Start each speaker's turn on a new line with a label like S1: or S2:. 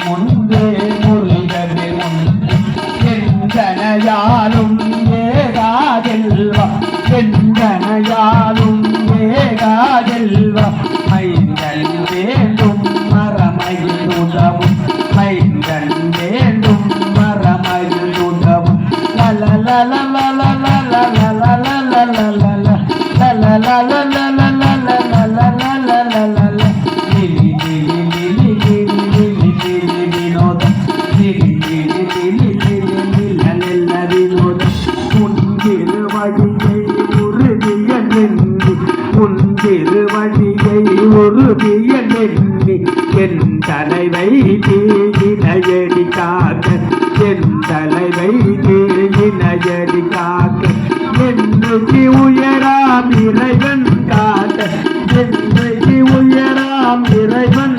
S1: முன்பே முருகனே எந்தனையாலும் ஏகாதெல்வா எந்தனையாலும் ஏகாதெல்வா மைந்தன் வேண்டும் மரமையில் உதவும் மைந்தன் வேண்டும் மரமையில் உதவும் திருவடியை உறுதிய நெண்ணி என் தலைவை தீயினையடி காக்க என் தலைவை தீயினையடி காக்க என்றைக்கு உயராம் இறைவன் காக்க என்றைக்கு உயராம் இறைவன்